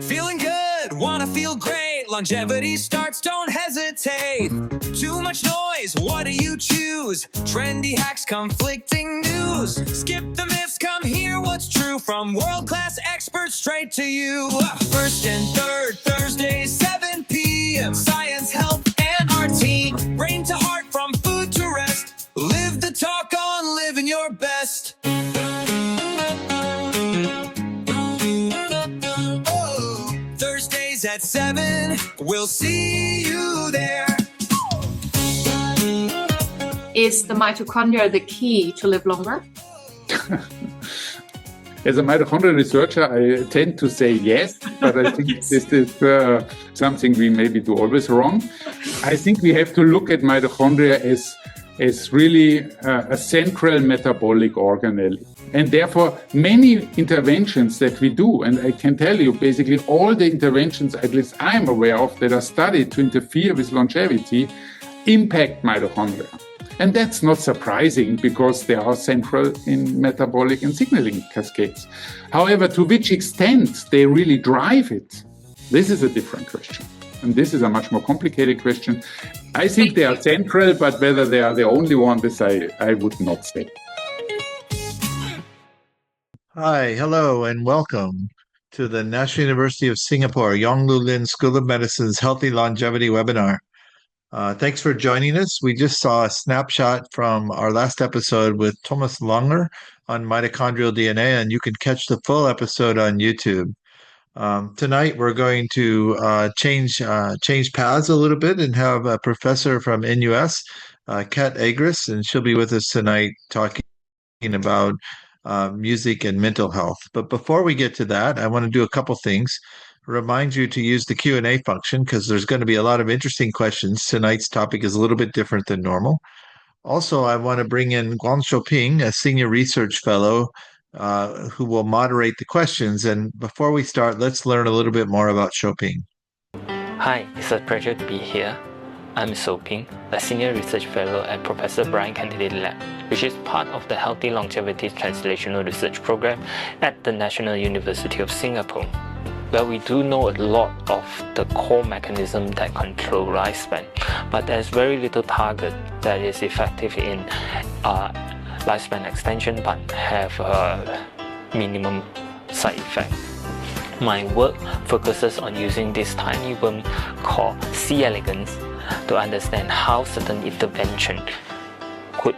Feeling good, wanna feel great. Longevity starts, don't hesitate. Too much noise, what do you choose? Trendy hacks, conflicting news. Skip the myths, come hear what's true. From world-class experts straight to you. First and third Thursdays, 7 p.m. Science, health, and our team. Brain to heart, from food to rest. Live the talk on living your best. Thursdays at 7, we'll see you there. Is the mitochondria the key to live longer? As a mitochondrial researcher, I tend to say yes, but I think this is something we maybe do always wrong. I think we have to look at mitochondria as really a central metabolic organelle. And therefore, many interventions that we do, and I can tell you basically all the interventions, at least I'm aware of, that are studied to interfere with longevity, impact mitochondria. And that's not surprising because they are central in metabolic and signaling cascades. However, to which extent they really drive it, this is a different question. And this is a much more complicated question. I think they are central, but whether they are the only one, this I would not say. Hi, hello, and welcome to the National University of Singapore Yong Lin School of Medicine's Healthy Longevity webinar. Thanks for joining us. We just saw a snapshot from our last episode with Thomas Langer on mitochondrial DNA, and you can catch the full episode on YouTube. Tonight, we're going to change paths a little bit and have a professor from NUS, Kat Agres, and she'll be with us tonight talking about music and mental health. But before we get to that, I want to do a couple things. Remind you to use the Q&A function because there's going to be a lot of interesting questions. Tonight's topic is a little bit different than normal. Also, I want to bring in Guangshou Ping, a senior research fellow who will moderate the questions. And before we start, let's learn a little bit more about Xiuping. Hi, it's a pleasure to be here. I'm Xiuping, a senior research fellow at Prof Brian Kennedy Lab, which is part of the Healthy Longevity Translational Research Program at the National University of Singapore. Well, we do know a lot of the core mechanism that control lifespan, but there's very little target that is effective in lifespan extension but have a minimum side effect. My work focuses on using this tiny worm called C. elegans to understand how certain intervention could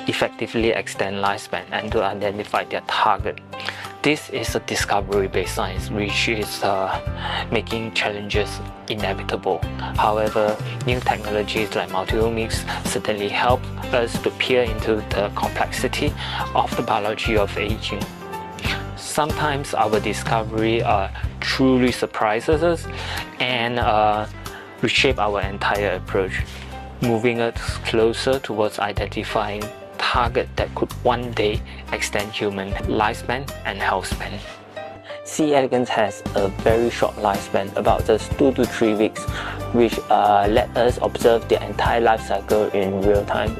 effectively extend lifespan and to identify their target. This is a discovery-based science which is making challenges inevitable. However, new technologies like multiomics certainly help us to peer into the complexity of the biology of aging. Sometimes our discovery truly surprises us and reshape our entire approach, moving us closer towards identifying target that could one day extend human lifespan and health span. C. elegans has a very short lifespan, about just 2 to 3 weeks, which let us observe the entire life cycle in real time.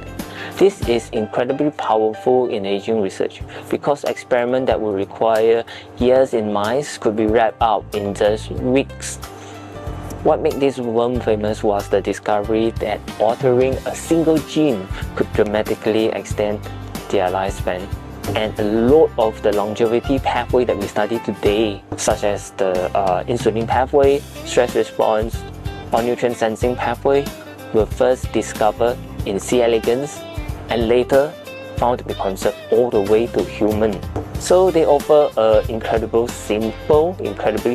This is incredibly powerful in aging research because experiments that would require years in mice could be wrapped up in just weeks. What made this worm famous was the discovery that altering a single gene could dramatically extend their lifespan. And a lot of the longevity pathway that we study today, such as the insulin pathway, stress response, or nutrient sensing pathway, were first discovered in C. elegans and later found to be conserved all the way to human. So they offer an incredibly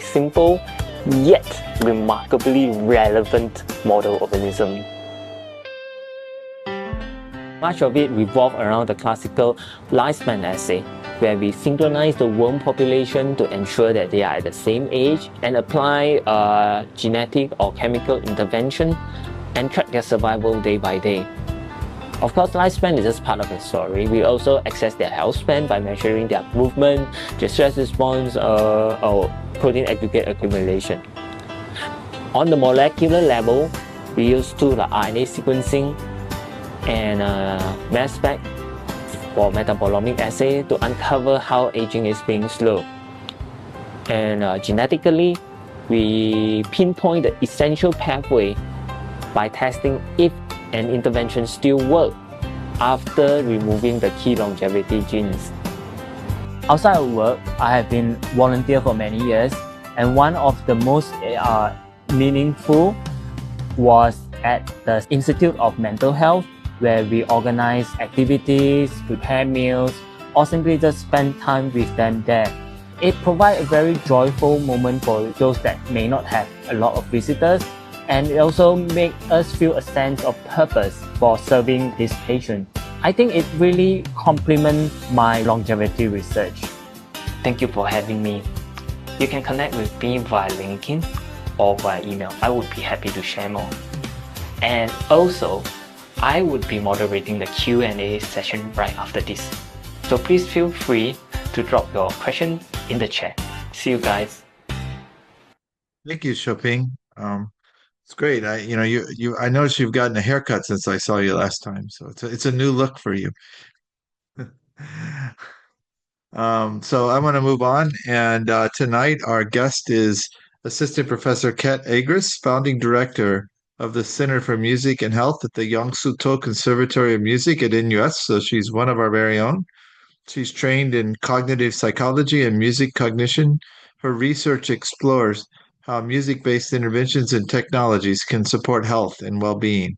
simple, yet remarkably relevant model organism. Much of it revolves around the classical lifespan assay, where we synchronize the worm population to ensure that they are at the same age and apply genetic or chemical intervention and track their survival day by day. Of course, lifespan is just part of the story. We also assess their health span by measuring their movement, their stress response, or protein aggregate accumulation. On the molecular level, we use tools like RNA sequencing and mass spec for metabolomic assay to uncover how aging is being slowed. And genetically, we pinpoint the essential pathway by testing if an intervention still works after removing the key longevity genes. Outside of work, I have been volunteer for many years, and one of the most meaningful was at the Institute of Mental Health, where we organize activities, prepare meals, or simply just spend time with them there. It provides a very joyful moment for those that may not have a lot of visitors, and it also makes us feel a sense of purpose for serving this patient. I think it really complements my longevity research. Thank you for having me. You can connect with me via LinkedIn or via email. I would be happy to share more. And also, I would be moderating the Q&A session right after this. So please feel free to drop your question in the chat. See you guys. Thank you, Shoping. It's great. I noticed you've gotten a haircut since I saw you last time, so it's a new look for you. So I'm going to move on, and tonight our guest is Assistant Professor Kat Agres, Founding Director of the Center for Music and Health at the Yong Siew Toh Conservatory of Music at NUS. So she's one of our very own. She's trained in cognitive psychology and music cognition. Her research explores how music-based interventions and technologies can support health and well-being.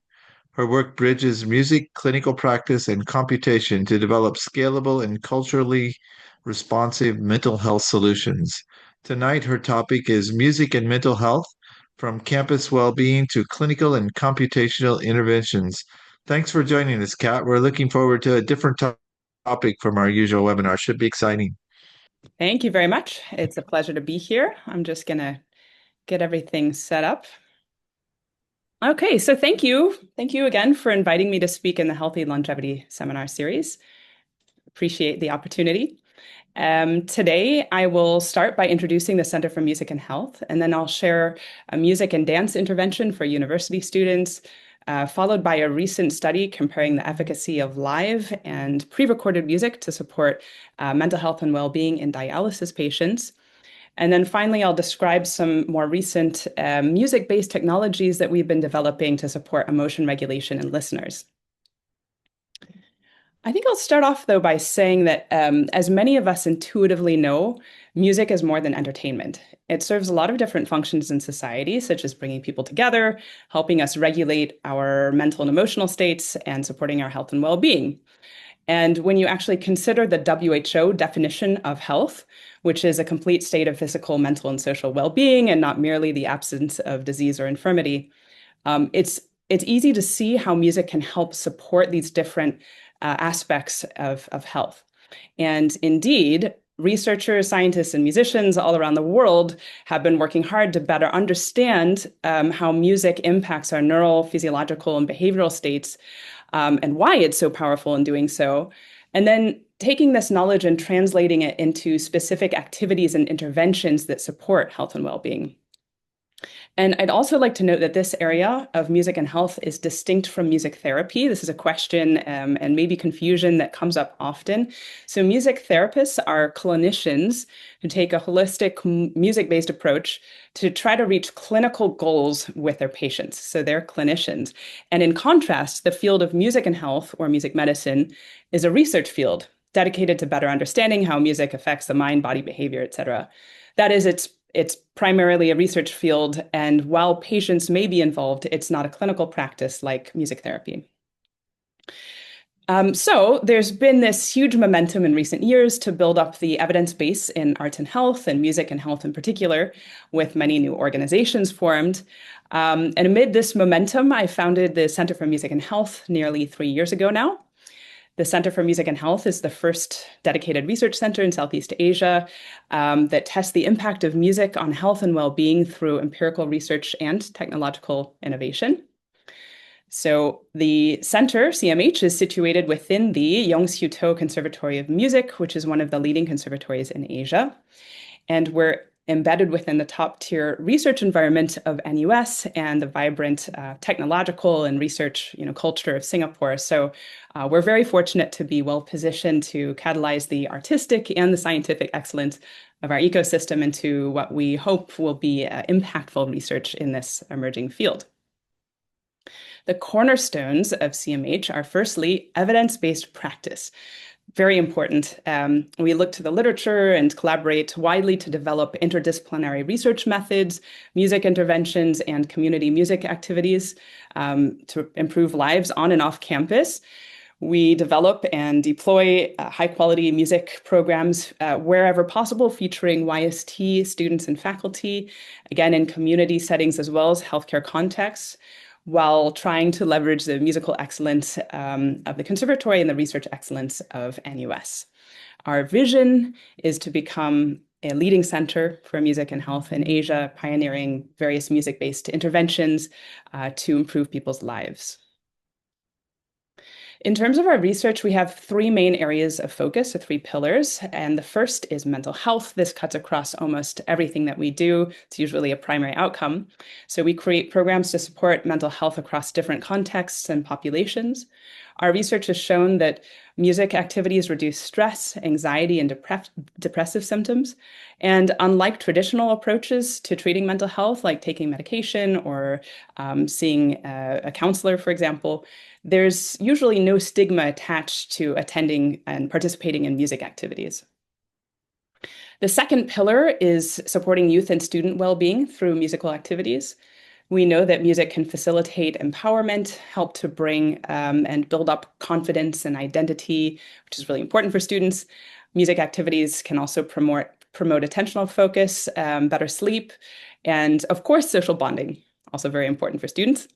Her work bridges music, clinical practice, and computation to develop scalable and culturally responsive mental health solutions. Tonight, her topic is music and mental health, from campus well-being to clinical and computational interventions. Thanks for joining us, Kat. We're looking forward to a different topic from our usual webinar. Should be exciting. Thank you very much. It's a pleasure to be here. I'm just going to get everything set up. Okay, so thank you. Thank you again for inviting me to speak in the Healthy Longevity Seminar Series. Appreciate the opportunity. Today, I will start by introducing the Center for Music and Health, and then I'll share a music and dance intervention for university students, followed by a recent study comparing the efficacy of live and pre-recorded music to support mental health and well-being in dialysis patients. And then finally, I'll describe some more recent music-based technologies that we've been developing to support emotion regulation in listeners. I think I'll start off, though, by saying that as many of us intuitively know, music is more than entertainment. It serves a lot of different functions in society, such as bringing people together, helping us regulate our mental and emotional states, and supporting our health and well-being. And when you actually consider the WHO definition of health, which is a complete state of physical, mental, and social well-being, and not merely the absence of disease or infirmity, it's easy to see how music can help support these different aspects of health. And indeed, researchers, scientists, and musicians all around the world have been working hard to better understand how music impacts our neural, physiological, and behavioral states, and why it's so powerful in doing so. And then taking this knowledge and translating it into specific activities and interventions that support health and well-being. And I'd also like to note that this area of music and health is distinct from music therapy. This is a question and maybe confusion that comes up often. So music therapists are clinicians who take a holistic music-based approach to try to reach clinical goals with their patients. So they're clinicians. And in contrast, the field of music and health, or music medicine, is a research field dedicated to better understanding how music affects the mind, body, behavior, et cetera. That is, it's primarily a research field, and while patients may be involved, it's not a clinical practice like music therapy. So there's been this huge momentum in recent years to build up the evidence base in arts and health, and music and health in particular, with many new organizations formed. And amid this momentum, I founded the Center for Music and Health nearly 3 years ago now. The Center for Music and Health is the first dedicated research center in Southeast Asia that tests the impact of music on health and well-being through empirical research and technological innovation. So the center, CMH, is situated within the Yong Siew Toh Conservatory of Music, which is one of the leading conservatories in Asia. And we're embedded within the top-tier research environment of NUS and the vibrant technological and research culture of Singapore. So we're very fortunate to be well-positioned to catalyze the artistic and the scientific excellence of our ecosystem into what we hope will be impactful research in this emerging field. The cornerstones of CMH are firstly evidence-based practice. Very important. We look to the literature and collaborate widely to develop interdisciplinary research methods, music interventions, and community music activities to improve lives on and off campus. We develop and deploy high-quality music programs wherever possible, featuring YST students and faculty, again, in community settings as well as healthcare contexts, while trying to leverage the musical excellence of the conservatory and the research excellence of NUS. Our vision is to become a leading center for music and health in Asia, pioneering various music-based interventions to improve people's lives. In terms of our research, we have three main areas of focus, or three pillars. And the first is mental health. This cuts across almost everything that we do. It's usually a primary outcome. So we create programs to support mental health across different contexts and populations. Our research has shown that music activities reduce stress, anxiety, and depressive symptoms. And unlike traditional approaches to treating mental health, like taking medication or seeing a counselor, for example, there's usually no stigma attached to attending and participating in music activities. The second pillar is supporting youth and student well-being through musical activities. We know that music can facilitate empowerment, help to bring and build up confidence and identity, which is really important for students. Music activities can also promote attentional focus, better sleep, and of course, social bonding, also very important for students.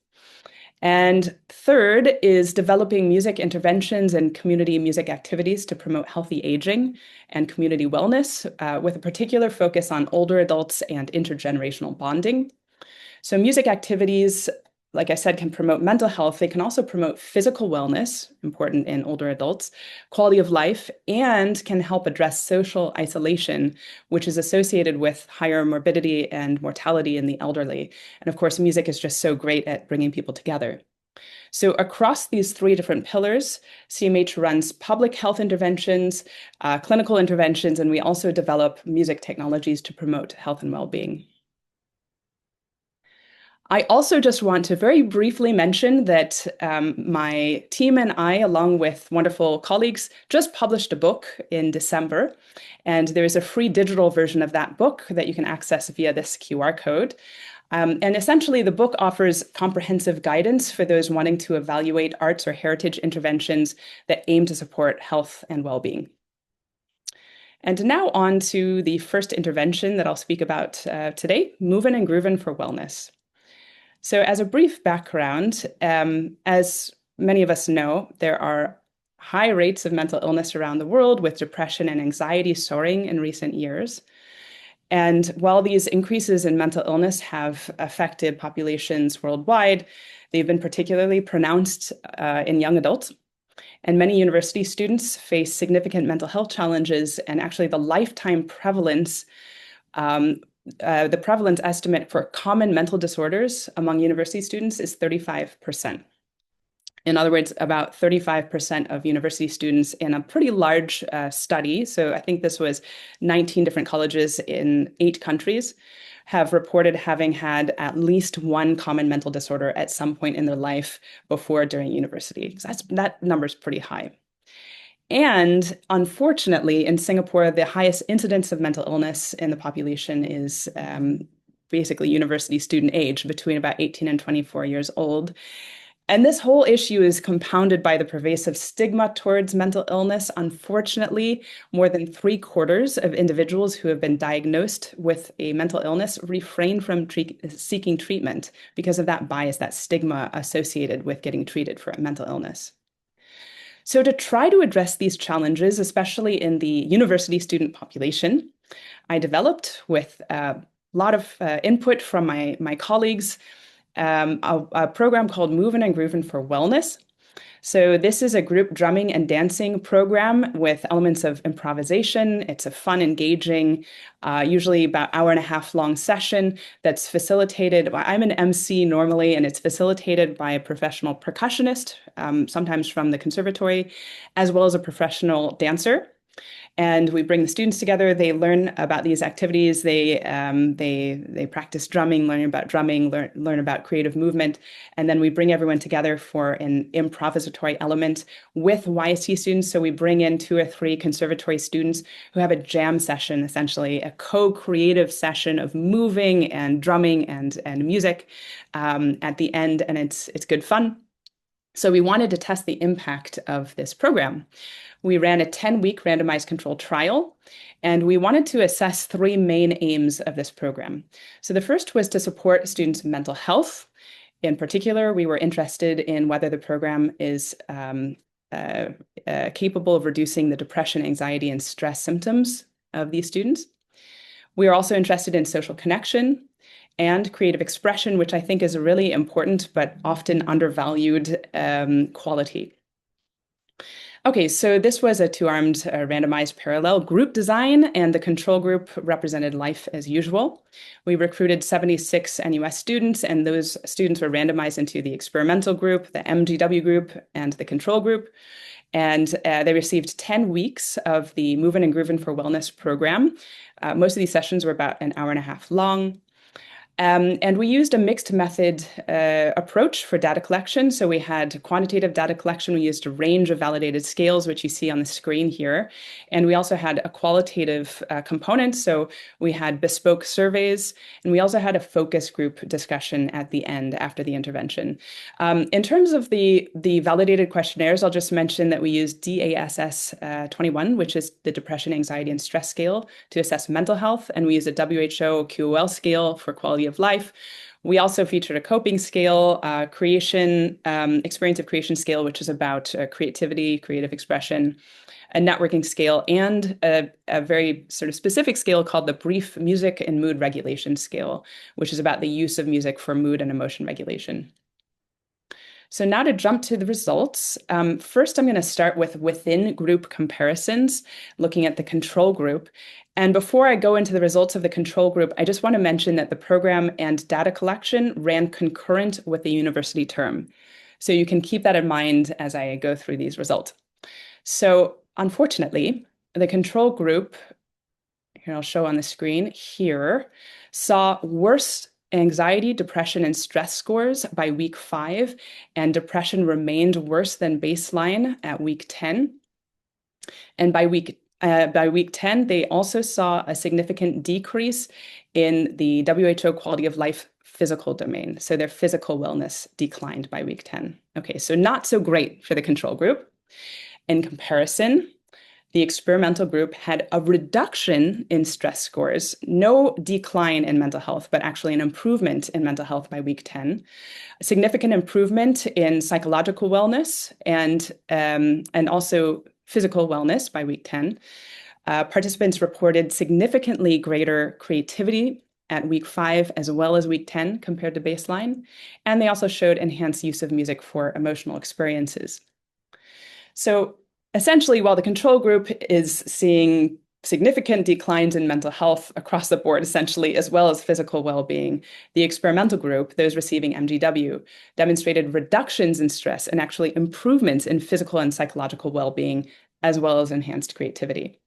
And third is developing music interventions and community music activities to promote healthy aging and community wellness, with a particular focus on older adults and intergenerational bonding. So music activities, like I said, can promote mental health. They can also promote physical wellness, important in older adults, quality of life, and can help address social isolation, which is associated with higher morbidity and mortality in the elderly. And of course, music is just so great at bringing people together. So across these three different pillars, CMH runs public health interventions, clinical interventions, and we also develop music technologies to promote health and well-being. I also just want to very briefly mention that my team and I, along with wonderful colleagues, just published a book in December, and there is a free digital version of that book that you can access via this QR code. And essentially, the book offers comprehensive guidance for those wanting to evaluate arts or heritage interventions that aim to support health and well-being. And now on to the first intervention that I'll speak about today, Movin' and Groovin' for Wellness. So as a brief background, as many of us know, there are high rates of mental illness around the world, with depression and anxiety soaring in recent years. And while these increases in mental illness have affected populations worldwide, they've been particularly pronounced in young adults. And many university students face significant mental health challenges, and actually the lifetime prevalence the prevalence estimate for common mental disorders among university students is 35%. In other words, about 35% of university students in a pretty large study, so I think this was 19 different colleges in 8 countries, have reported having had at least one common mental disorder at some point in their life before or during university. So that number is pretty high. And unfortunately, in Singapore, the highest incidence of mental illness in the population is basically university student age, between about 18 and 24 years old. And this whole issue is compounded by the pervasive stigma towards mental illness. Unfortunately, more than 3/4 of individuals who have been diagnosed with a mental illness refrain from seeking treatment because of that bias, that stigma associated with getting treated for a mental illness. So to try to address these challenges, especially in the university student population, I developed, with a lot of input from my colleagues, a program called Movin' and Groovin' for Wellness. So this is a group drumming and dancing program with elements of improvisation. It's a fun, engaging, usually about hour and a half long session that's facilitated. I'm an MC normally, and it's facilitated by a professional percussionist, sometimes from the conservatory, as well as a professional dancer. And we bring the students together. They learn about these activities. They practice drumming, learn about creative movement, and then we bring everyone together for an improvisatory element with YST students. So we bring in 2 or 3 conservatory students who have a jam session, essentially a co-creative session of moving and drumming and music at the end, and it's good fun. So we wanted to test the impact of this program. We ran a 10-week randomized controlled trial, and we wanted to assess 3 main aims of this program. So the first was to support students' mental health. In particular, we were interested in whether the program is capable of reducing the depression, anxiety, and stress symptoms of these students. We are also interested in social connection and creative expression, which I think is a really important but often undervalued quality. Okay, so this was a 2-armed randomized parallel group design, and the control group represented life as usual. We recruited 76 NUS students, and those students were randomized into the experimental group, the MGW group, and the control group. And they received 10 weeks of the Movin' and Groovin' for Wellness program. Most of these sessions were about an hour and a half long. And we used a mixed method approach for data collection. So we had quantitative data collection. We used a range of validated scales, which you see on the screen here. And we also had a qualitative component. So we had bespoke surveys, and we also had a focus group discussion at the end after the intervention. In terms of the validated questionnaires, I'll just mention that we used DASS 21, which is the Depression, Anxiety, and Stress Scale, to assess mental health. And we used a WHO QOL scale for quality of life. We also featured a coping scale, experience of creation scale, which is about creativity, creative expression, a networking scale, and a very sort of specific scale called the Brief Music and Mood Regulation Scale, which is about the use of music for mood and emotion regulation. So now to jump to the results, first I'm going to start with within group comparisons, looking at the control group. And before I go into the results of the control group, I just want to mention that the program and data collection ran concurrent with the university term. So you can keep that in mind as I go through these results. So unfortunately, the control group, here I'll show on the screen here, saw worse anxiety, depression, and stress scores by week 5, and depression remained worse than baseline at week 10. And by week 10, they also saw a significant decrease in the WHO quality of life physical domain. So their physical wellness declined by week 10. Okay, so not so great for the control group. In comparison, the experimental group had a reduction in stress scores, no decline in mental health, but actually an improvement in mental health by week 10, a significant improvement in psychological wellness and also physical wellness by week 10. Participants reported significantly greater creativity at week 5 as well as week 10 compared to baseline, and they also showed enhanced use of music for emotional experiences. So essentially, while the control group is seeing significant declines in mental health across the board, essentially, as well as physical well-being, the experimental group, those receiving MGW, demonstrated reductions in stress and actually improvements in physical and psychological well-being, as well as enhanced creativity.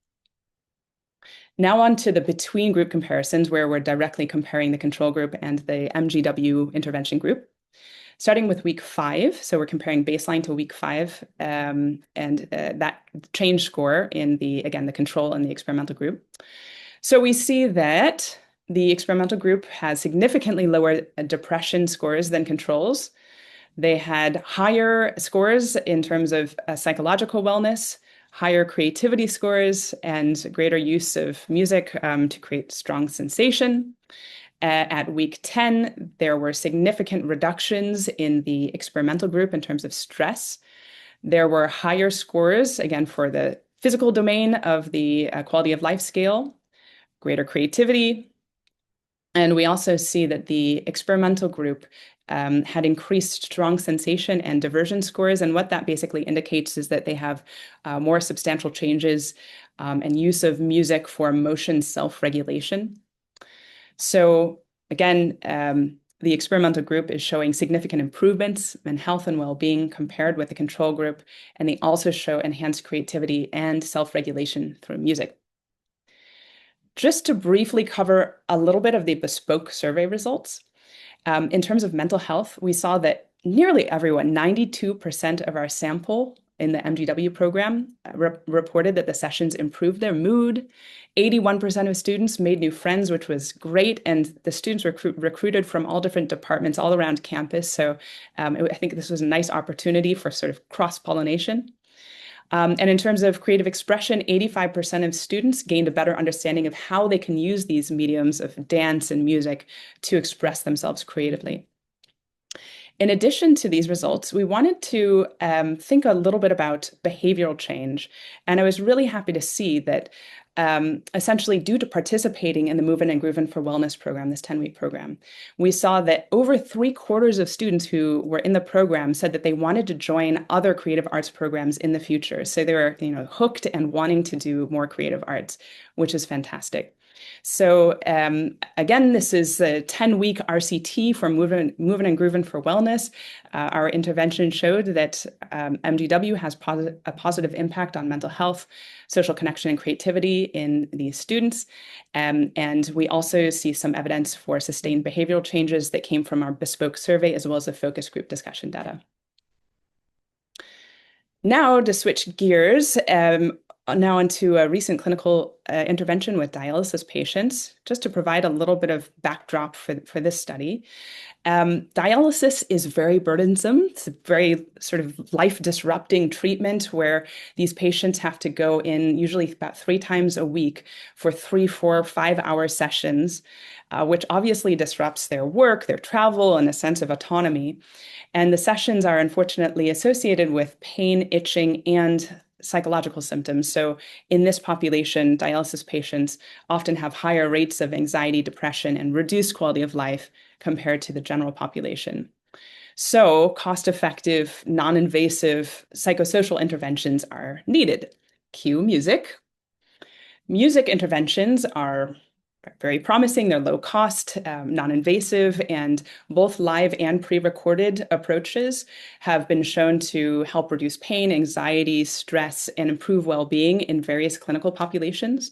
Now on to the between group comparisons, where we're directly comparing the control group and the MGW intervention group. Starting with week 5, so we're comparing baseline to week 5, and that change score in the control and the experimental group. So we see that the experimental group has significantly lower depression scores than controls. They had higher scores in terms of psychological wellness, higher creativity scores, and greater use of music to create strong sensation. At week 10, there were significant reductions in the experimental group in terms of stress. There were higher scores, again, for the physical domain of the quality of life scale, greater creativity. And we also see that the experimental group had increased strong sensation and diversion scores. And what that basically indicates is that they have more substantial changes and use of music for motion self-regulation. So again, the experimental group is showing significant improvements in health and well-being compared with the control group, and they also show enhanced creativity and self-regulation through music. Just to briefly cover a little bit of the bespoke survey results, in terms of mental health, we saw that nearly everyone, 92% of our sample in the MGW program, reported that the sessions improved their mood. 81% of students made new friends, which was great. And the students were recruited from all different departments all around campus. So I think this was a nice opportunity for sort of cross-pollination. And in terms of creative expression, 85% of students gained a better understanding of how they can use these mediums of dance and music to express themselves creatively. In addition to these results, we wanted to think a little bit about behavioral change. And I was really happy to see that essentially due to participating in the Movin' and Groovin' for Wellness program, this 10-week program, we saw that over 3/4 of students who were in the program said that they wanted to join other creative arts programs in the future. So they were, hooked and wanting to do more creative arts, which is fantastic. So again, this is a 10-week RCT for Movin' and Groovin' for Wellness. Our intervention showed that MGW has a positive impact on mental health, social connection, and creativity in these students. And we also see some evidence for sustained behavioral changes that came from our bespoke survey, as well as the focus group discussion data. Now to switch gears, now into a recent clinical intervention with dialysis patients, just to provide a little bit of backdrop for this study. Dialysis is very burdensome. It's a very sort of life-disrupting treatment where these patients have to go in usually about 3 times a week for 3, 4, 5-hour sessions, which obviously disrupts their work, their travel, and a sense of autonomy. And the sessions are unfortunately associated with pain, itching, and psychological symptoms. So in this population, dialysis patients often have higher rates of anxiety, depression, and reduced quality of life compared to the general population. So cost-effective, non-invasive psychosocial interventions are needed. Cue music. Music interventions are very promising. They're low cost, non-invasive, and both live and pre-recorded approaches have been shown to help reduce pain, anxiety, stress, and improve well-being in various clinical populations.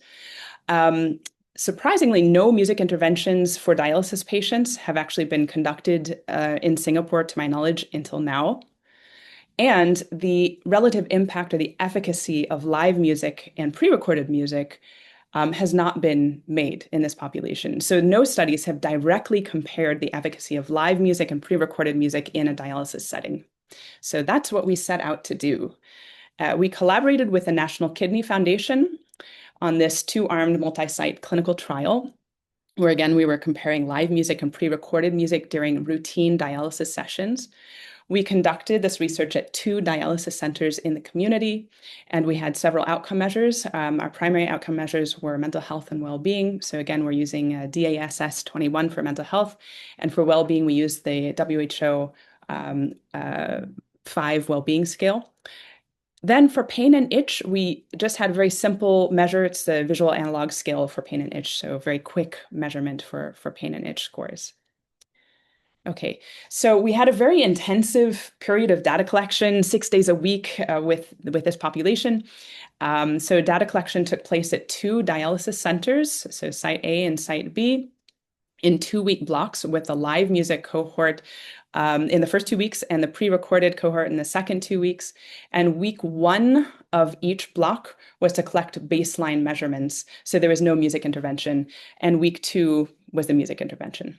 Surprisingly, no music interventions for dialysis patients have actually been conducted in Singapore, to my knowledge, until now. And the relative impact or the efficacy of live music and pre-recorded music has not been made in this population. So no studies have directly compared the efficacy of live music and pre-recorded music in a dialysis setting. So that's what we set out to do. We collaborated with the National Kidney Foundation on this 2-armed multi-site clinical trial, where again, we were comparing live music and pre-recorded music during routine dialysis sessions. We conducted this research at 2 dialysis centers in the community, and we had several outcome measures. Our primary outcome measures were mental health and well-being. So again, we're using DASS 21 for mental health, and for well-being, we used the WHO 5 well-being scale. Then for pain and itch, we just had a very simple measure. It's the visual analog scale for pain and itch, so very quick measurement for pain and itch scores. Okay, so we had a very intensive period of data collection, 6 days a week with this population. So data collection took place at 2 dialysis centers, so Site A and Site B, in 2-week blocks with the live music cohort in the first 2 weeks and the pre-recorded cohort in the second 2 weeks. And week 1 of each block was to collect baseline measurements. So there was no music intervention. And week 2 was the music intervention.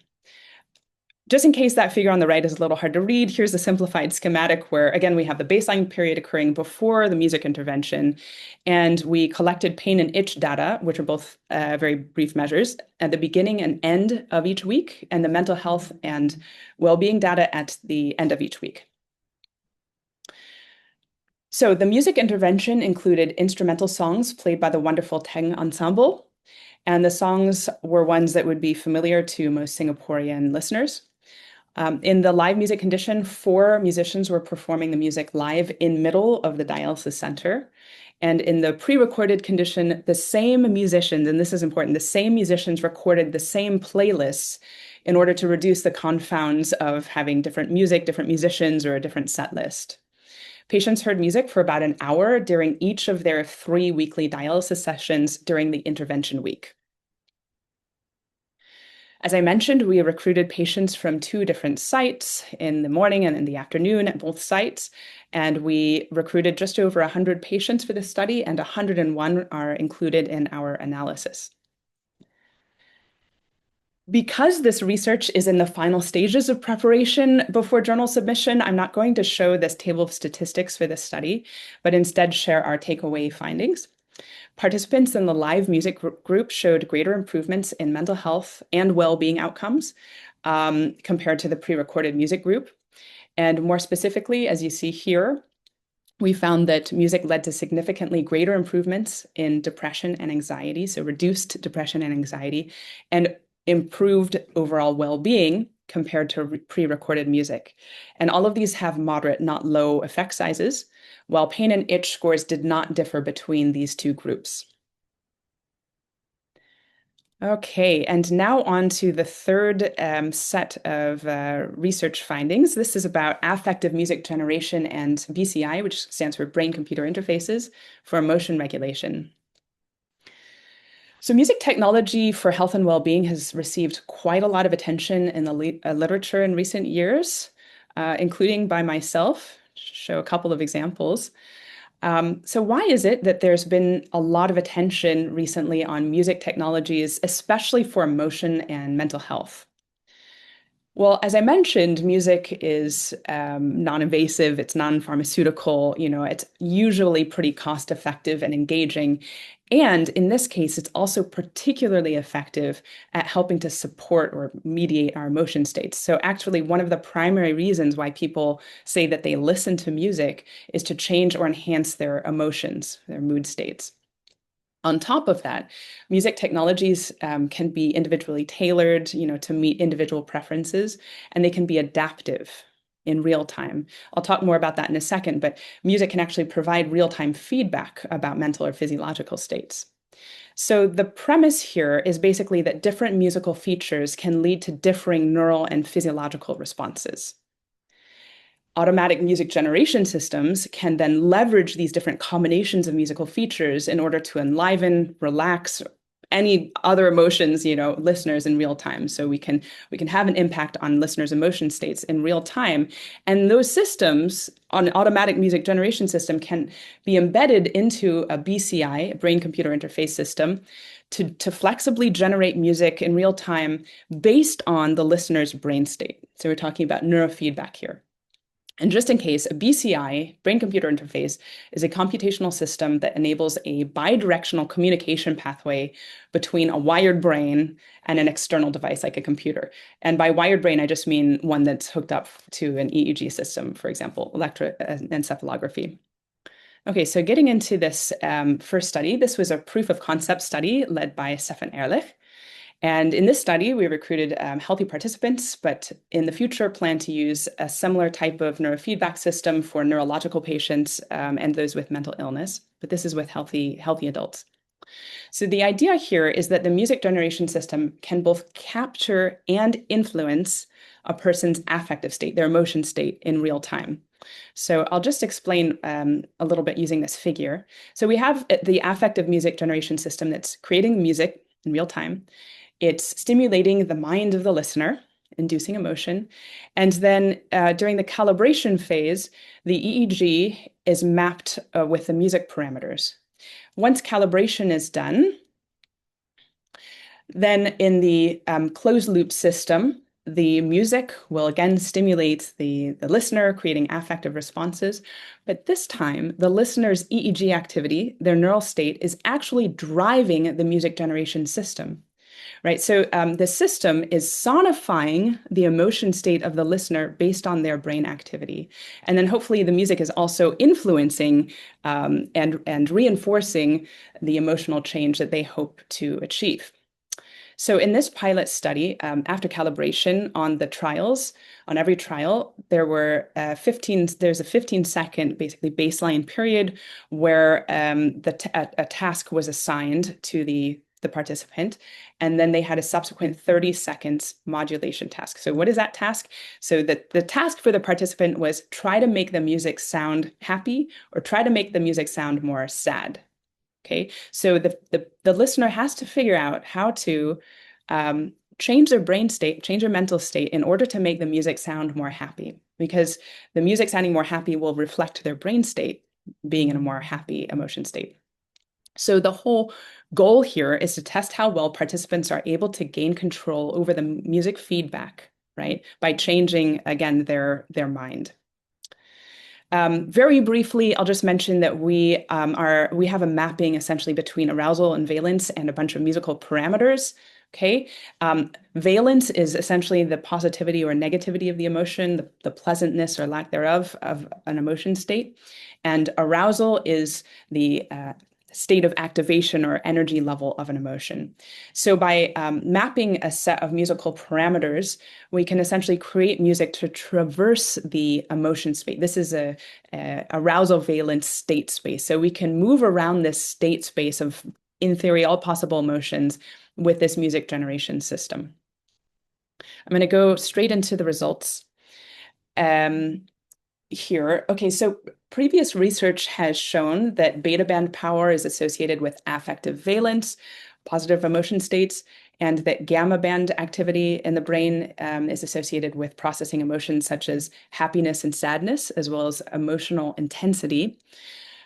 Just in case that figure on the right is a little hard to read, here's a simplified schematic where, again, we have the baseline period occurring before the music intervention, and we collected pain and itch data, which are both very brief measures, at the beginning and end of each week, and the mental health and well-being data at the end of each week. So the music intervention included instrumental songs played by the wonderful Teng Ensemble, and the songs were ones that would be familiar to most Singaporean listeners. In the live music condition, 4 musicians were performing the music live in middle of the dialysis center. And in the pre-recorded condition, the same musicians, and this is important, the same musicians recorded the same playlists in order to reduce the confounds of having different music, different musicians, or a different set list. Patients heard music for about an hour during each of their 3 weekly dialysis sessions during the intervention week. As I mentioned, we recruited patients from 2 different sites in the morning and in the afternoon at both sites, and we recruited just over 100 patients for this study, and 101 are included in our analysis. Because this research is in the final stages of preparation before journal submission, I'm not going to show this table of statistics for this study, but instead share our takeaway findings. Participants in the live music group showed greater improvements in mental health and well-being outcomes compared to the pre-recorded music group. And more specifically, as you see here, we found that music led to significantly greater improvements in depression and anxiety, so reduced depression and anxiety, and improved overall well-being compared to pre-recorded music. And all of these have moderate, not low effect sizes, while pain and itch scores did not differ between these 2 groups. Okay, and now on to the third set of research findings. This is about affective music generation and BCI, which stands for brain-computer interfaces, for emotion regulation. So music technology for health and well-being has received quite a lot of attention in the literature in recent years, including by myself. Show a couple of examples. So why is it that there's been a lot of attention recently on music technologies, especially for emotion and mental health? Well, as I mentioned, music is non-invasive, it's non-pharmaceutical, it's usually pretty cost-effective and engaging. And in this case, it's also particularly effective at helping to support or mediate our emotion states. So actually, one of the primary reasons why people say that they listen to music is to change or enhance their emotions, their mood states. On top of that, music technologies can be individually tailored, to meet individual preferences, and they can be adaptive in real time. I'll talk more about that in a second, but music can actually provide real-time feedback about mental or physiological states. So the premise here is basically that different musical features can lead to differing neural and physiological responses. Automatic music generation systems can then leverage these different combinations of musical features in order to enliven, relax, any other emotions, listeners in real time. So we can have an impact on listeners' emotion states in real time. And those systems, an automatic music generation system, can be embedded into a BCI, a brain-computer interface system, to flexibly generate music in real time based on the listener's brain state. So we're talking about neurofeedback here. And just in case, a BCI, brain-computer interface, is a computational system that enables a bidirectional communication pathway between a wired brain and an external device like a computer. And by wired brain, I just mean one that's hooked up to an EEG system, for example, electroencephalography. Okay, so getting into this first study, this was a proof of concept study led by Stefan Ehrlich. And in this study, we recruited healthy participants, but in the future plan to use a similar type of neurofeedback system for neurological patients and those with mental illness, but this is with healthy adults. So the idea here is that the music generation system can both capture and influence a person's affective state, their emotion state in real time. So I'll just explain a little bit using this figure. So we have the affective music generation system that's creating music in real time. It's stimulating the mind of the listener, inducing emotion. And then during the calibration phase, the EEG is mapped with the music parameters. Once calibration is done, then in the closed loop system, the music will again stimulate the listener, creating affective responses. But this time, the listener's EEG activity, their neural state, is actually driving the music generation system. Right, so the system is sonifying the emotion state of the listener based on their brain activity. And then hopefully the music is also influencing and reinforcing the emotional change that they hope to achieve. So in this pilot study, after calibration on the trials, on every trial, there's a 15-second basically baseline period where a task was assigned to the the participant, and then they had a subsequent 30 seconds modulation task. So what is that task? So the task for the participant was try to make the music sound happy or try to make the music sound more sad. Okay, so the listener has to figure out how to change their brain state, change their mental state in order to make the music sound more happy, because the music sounding more happy will reflect their brain state being in a more happy emotion state. So the whole goal here is to test how well participants are able to gain control over the music feedback, right? By changing, again, their mind. Very briefly, I'll just mention that we have a mapping essentially between arousal and valence and a bunch of musical parameters. Okay, valence is essentially the positivity or negativity of the emotion, the pleasantness or lack thereof of an emotion state, and arousal is the state of activation or energy level of an emotion. So by mapping a set of musical parameters, we can essentially create music to traverse the emotion space. This is a arousal valence state space. So we can move around this state space of, in theory, all possible emotions with this music generation system. I'm going to go straight into the results. Here. Okay, so previous research has shown that beta band power is associated with affective valence, positive emotion states, and that gamma band activity in the brain is associated with processing emotions such as happiness and sadness, as well as emotional intensity.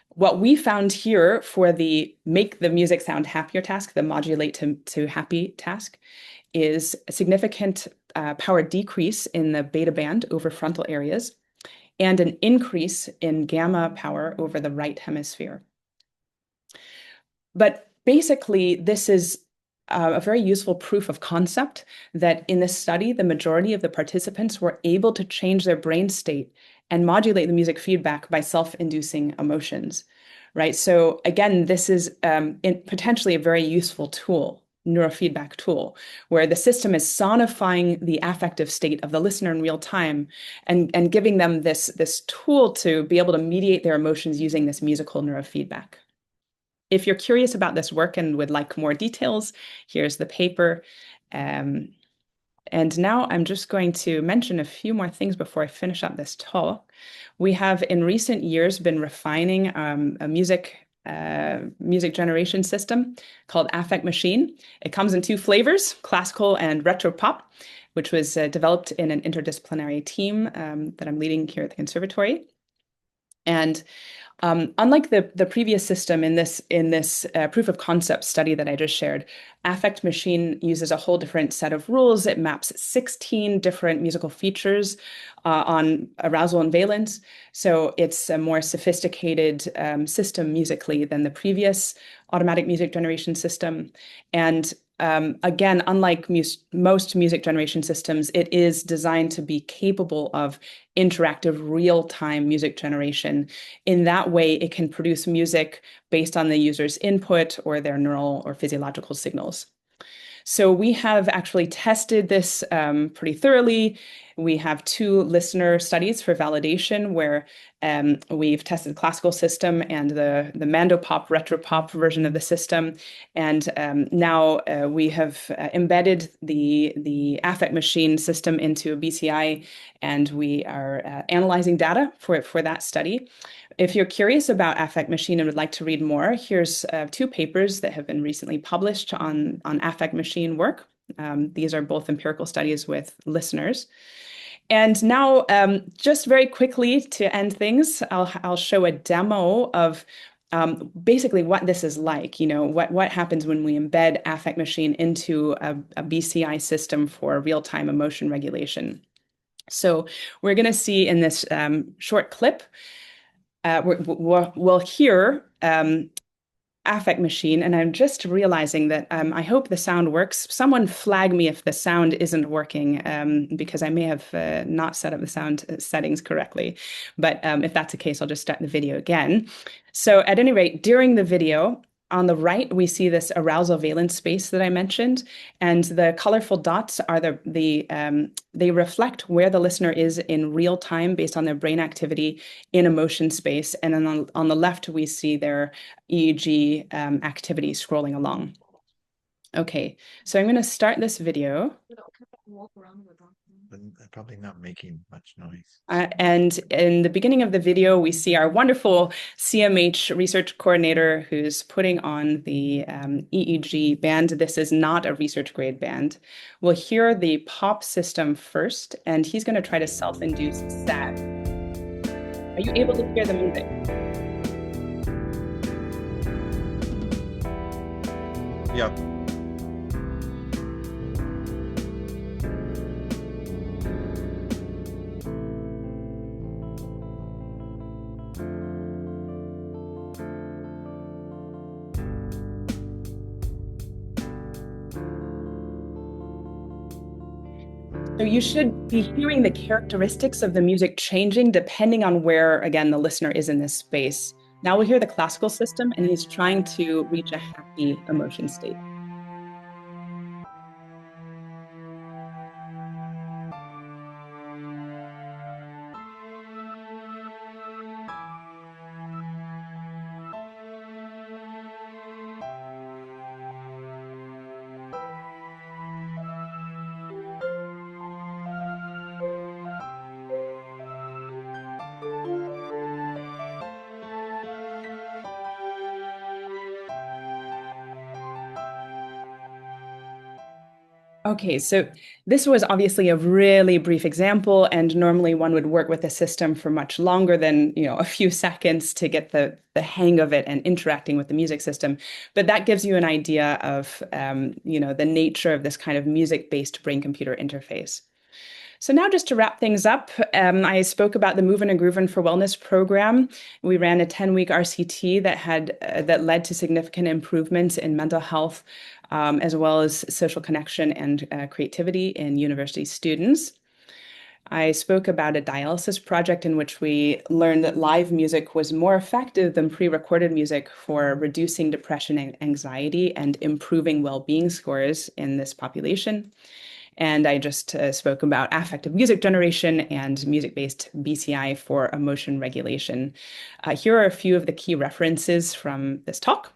What we found here for the make the music sound happier task, the modulate to happy task, is a significant power decrease in the beta band over frontal areas, and an increase in gamma power over the right hemisphere. But basically, this is a very useful proof of concept that in this study, the majority of the participants were able to change their brain state and modulate the music feedback by self-inducing emotions, right? So again, this is potentially a very useful tool, neurofeedback tool, where the system is sonifying the affective state of the listener in real time and giving them this tool to be able to mediate their emotions using this musical neurofeedback. If you're curious about this work and would like more details, here's the paper. And now I'm just going to mention a few more things before I finish up this talk. We have in recent years been refining a music generation system called Affect Machine. It comes in two flavors, classical and retro pop, which was developed in an interdisciplinary team that I'm leading here at the conservatory. And unlike the previous system in this proof of concept study that I just shared, Affect Machine uses a whole different set of rules. It maps 16 different musical features on arousal and valence. So it's a more sophisticated system musically than the previous automatic music generation system. And again, unlike most music generation systems, it is designed to be capable of interactive real-time music generation. In that way, it can produce music based on the user's input or their neural or physiological signals. So we have actually tested this pretty thoroughly. We have 2 listener studies for validation where we've tested the classical system and the Mandopop, retropop version of the system. And now we have embedded the Affect Machine system into a BCI, and we are analyzing data for that study. If you're curious about Affect Machine and would like to read more, here's 2 papers that have been recently published on Affect Machine work. These are both empirical studies with listeners. And now, just very quickly to end things, I'll show a demo of basically what this is like, what happens when we embed Affect Machine into a BCI system for real-time emotion regulation. So we're going to see in this short clip, we'll hear Affect Machine, and I'm just realizing that I hope the sound works. Someone flag me if the sound isn't working, because I may have not set up the sound settings correctly. But if that's the case, I'll just start the video again. So at any rate, during the video, on the right, we see this arousal valence space that I mentioned, and the colorful dots are they reflect where the listener is in real time based on their brain activity in emotion space. And then on the left, we see their EEG activity scrolling along. Okay, so I'm going to start this video. But probably not making much noise. And in the beginning of the video, we see our wonderful CMH research coordinator who's putting on the EEG band. This is not a research grade band. We'll hear the pop system first, and he's going to try to self-induce sad. Are you able to hear the music? Yep. So you should be hearing the characteristics of the music changing depending on where, again, the listener is in this space. Now we'll hear the classical system, and he's trying to reach a happy emotion state. Okay, so this was obviously a really brief example, and normally one would work with a system for much longer than, a few seconds to get the hang of it and interacting with the music system. But that gives you an idea of, the nature of this kind of music-based brain-computer interface. So now just to wrap things up, I spoke about the Movin' and Groovin' for Wellness program. We ran a 10-week RCT that led to significant improvements in mental health, as well as social connection and creativity in university students. I spoke about a dialysis project in which we learned that live music was more effective than pre-recorded music for reducing depression and anxiety and improving well-being scores in this population. And I just spoke about affective music generation and music-based BCI for emotion regulation. Here are a few of the key references from this talk.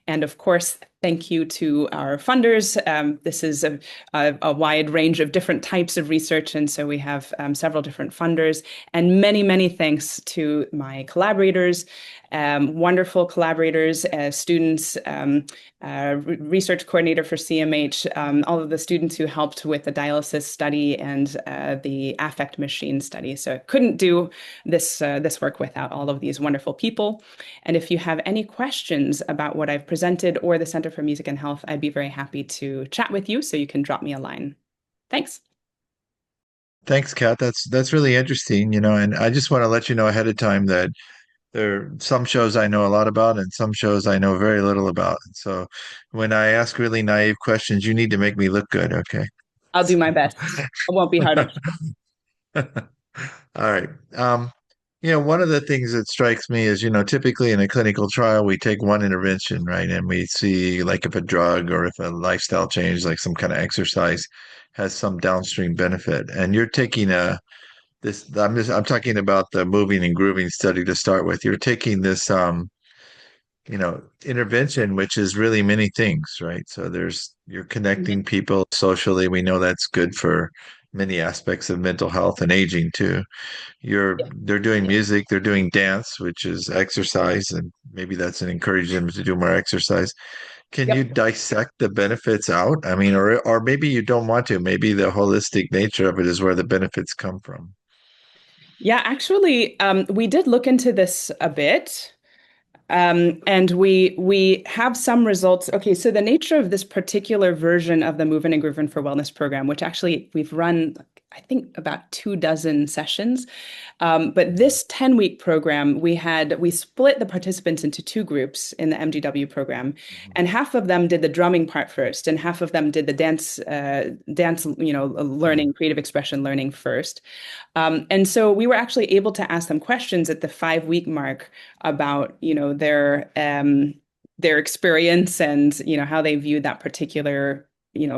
And of course, thank you to our funders. This is a wide range of different types of research, and so we have several different funders. And many, many thanks to my collaborators, wonderful collaborators, students, research coordinator for CMH, all of the students who helped with the dialysis study and the affect machine study. So I couldn't do this work without all of these wonderful people. And if you have any questions about what I've presented or the Center for Music and Health, I'd be very happy to chat with you, so you can drop me a line. Thanks. Thanks, Kat. That's really interesting, and I just want to let you know ahead of time that there are some shows I know a lot about and some shows I know very little about. So when I ask really naive questions, you need to make me look good, okay? I'll do my best. It won't be hard. All right. One of the things that strikes me is, typically in a clinical trial, we take one intervention, right? And we see like if a drug or if a lifestyle change, like some kind of exercise, has some downstream benefit. And you're taking I'm talking about the moving and grooving study to start with. You're taking this intervention, which is really many things, right? So you're connecting people socially. We know that's good for many aspects of mental health and aging too. They're doing music, they're doing dance, which is exercise, and maybe that's an encouraging them to do more exercise. Can you dissect the benefits out? I mean, or maybe you don't want to. Maybe the holistic nature of it is where the benefits come from. Yeah, actually, we did look into this a bit. And we have some results. Okay, so the nature of this particular version of the Movin' and Groovin' for Wellness program, which actually we've run, I think, about 24 sessions. But this 10-week program, we split the participants into two groups in the MGW program, and half of them did the drumming part first, and half of them did the dance, learning, creative expression learning first. And so we were actually able to ask them questions at the 5-week mark about, their experience and, how they viewed that particular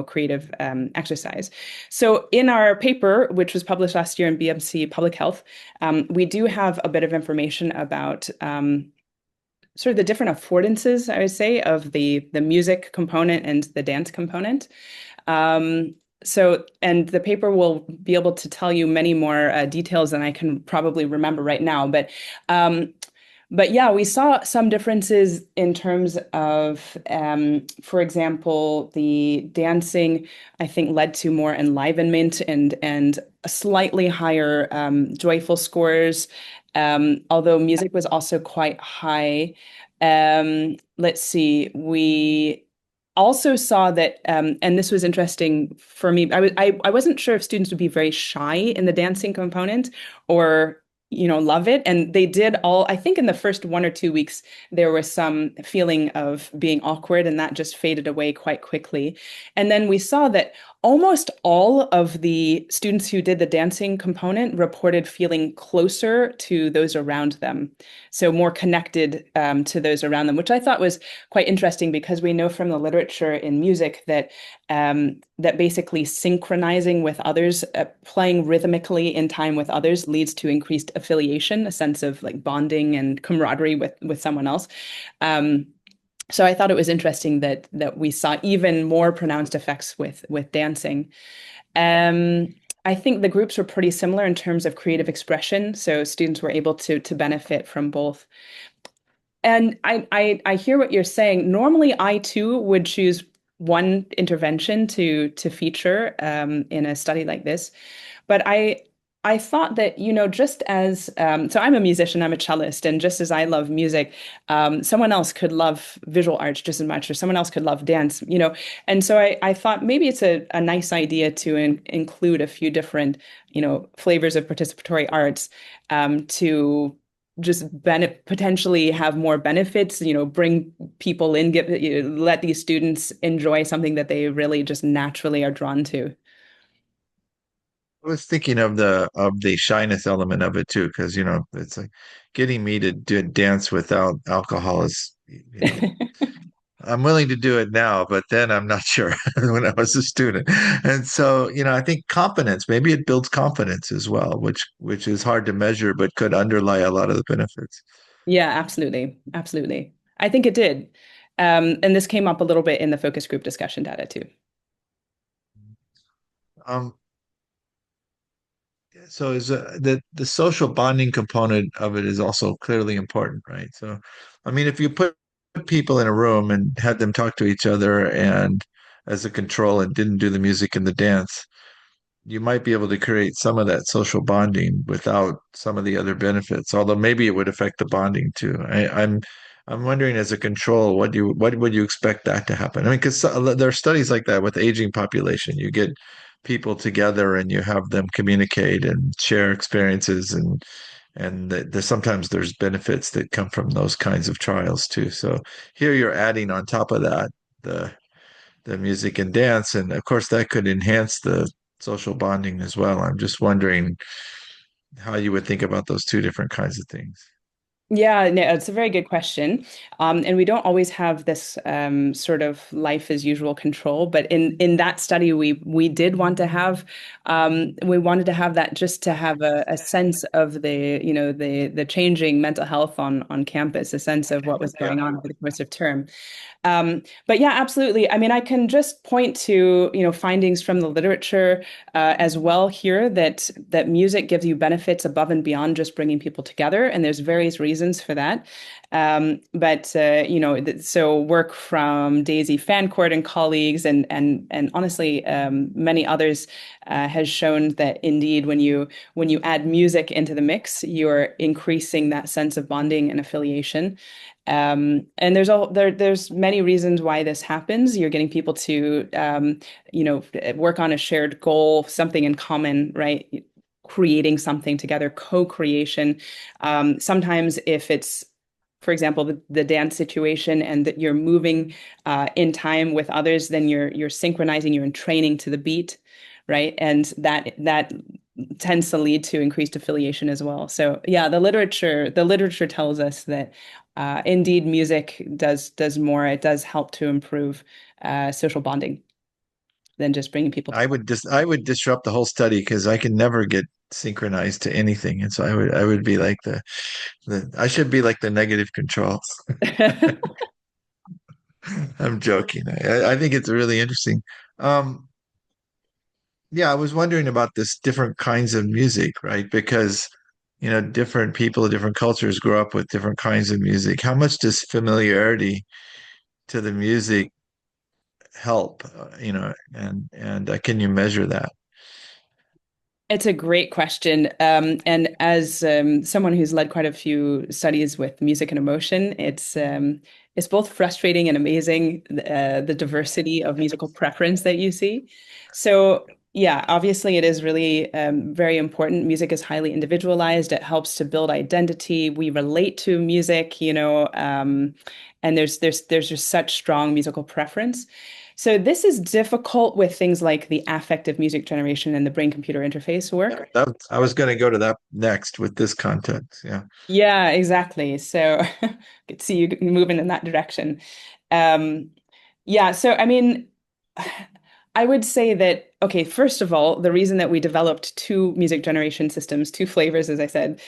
creative exercise. So in our paper, which was published last year in BMC Public Health, we do have a bit of information about sort of the different affordances, I would say, of the music component and the dance component. And the paper will be able to tell you many more details than I can probably remember right now. But yeah, we saw some differences in terms of, for example, the dancing, I think, led to more enlivenment and a slightly higher joyful scores, although music was also quite high. Let's see, we also saw that, and this was interesting for me. I wasn't sure if students would be very shy in the dancing component or love it. And they did all, I think in the first 1 or 2 weeks, there was some feeling of being awkward, and that just faded away quite quickly. And then we saw that almost all of the students who did the dancing component reported feeling closer to those around them. So more connected to those around them, which I thought was quite interesting, because we know from the literature in music that that basically synchronizing with others, playing rhythmically in time with others, leads to increased affiliation, a sense of like bonding and camaraderie with someone else. So I thought it was interesting that we saw even more pronounced effects with dancing. I think the groups were pretty similar in terms of creative expression, so students were able to benefit from both. And I hear what you're saying. Normally, I too would choose one intervention to feature in a study like this, but I thought that, just as, so I'm a musician, I'm a cellist, and just as I love music, someone else could love visual arts just as much, or someone else could love dance, and so I thought maybe it's a nice idea to include a few different, flavors of participatory arts to just potentially have more benefits, bring people in, let these students enjoy something that they really just naturally are drawn to. I was thinking of the shyness element of it too, because it's like getting me to dance without alcohol is, I'm willing to do it now, but then I'm not sure when I was a student. And so, I think confidence, maybe it builds confidence as well, which is hard to measure, but could underlie a lot of the benefits. Yeah, absolutely. Absolutely. I think it did. And this came up a little bit in the focus group discussion data too. Um, so is the social bonding component of it is also clearly important, right? So, I mean, if you put people in a room and had them talk to each other and as a control and didn't do the music and the dance, you might be able to create some of that social bonding without some of the other benefits. Although maybe it would affect the bonding too. I'm wondering, as a control, what would you expect that to happen? I mean, because there are studies like that with aging population. You get people together and you have them communicate and share experiences, and sometimes there's benefits that come from those kinds of trials too. So here you're adding on top of that the music and dance, and of course that could enhance the social bonding as well. I'm just wondering how you would think about those two different kinds of things. Yeah, no, it's a very good question. And we don't always have this sort of life as usual control, but in that study, we did want to have we wanted to have that just to have a sense of the changing mental health on campus, a sense of what was going on over the course of term. But yeah, absolutely. I mean, I can just point to, findings from the literature as well here that music gives you benefits above and beyond just bringing people together. And there's various reasons for that. So work from Daisy Fancourt and colleagues and honestly, many others has shown that indeed, when you add music into the mix, you're increasing that sense of bonding and affiliation. And there's many reasons why this happens. You're getting people to, work on a shared goal, something in common, right? Creating something together, co-creation. Sometimes if it's, for example, the dance situation and that you're moving in time with others, then you're synchronizing, you're in training to the beat, right? And that tends to lead to increased affiliation as well. So yeah, the literature tells us that indeed music does more. It does help to improve social bonding than just bringing people. I would disrupt the whole study because I can never get synchronized to anything. And so I would be like I should be like the negative control. I'm joking. I think it's really interesting. Um, yeah, I was wondering about this different kinds of music, right? Because, different people, different cultures grow up with different kinds of music. How much does familiarity to the music help, and can you measure that? It's a great question. And as someone who's led quite a few studies with music and emotion, it's both frustrating and amazing, the diversity of musical preference that you see. So yeah, obviously it is really very important. Music is highly individualized. It helps to build identity. We relate to music, and there's just such strong musical preference. So this is difficult with things like the affective music generation and the brain-computer interface work. I was going to go to that next with this context. Yeah. Yeah, exactly. So I could see you moving in that direction. Um, yeah, so I mean, I would say that, okay, first of all, the reason that we developed two music generation systems, two flavors, as I said,